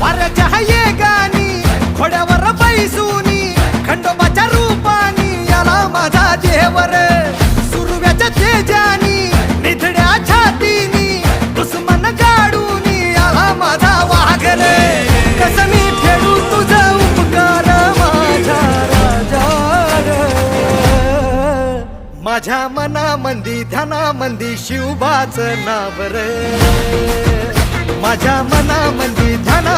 वाऱ्याच्या ये गाणी घोड्यावर बैसूनी खंडोबाच्या रूपानी याला माझा देवर सुरव्याच्या तेजानी निधड्या छातीनी दुश्मन गाडूनी याला माझा वाघर कसं मी फेडू तुझा उपकार माझ्या राजा माझ्या मनामंदी ध्यानामंदी शिवबाचं नाव रे माझ्या मनामंदी ध्याना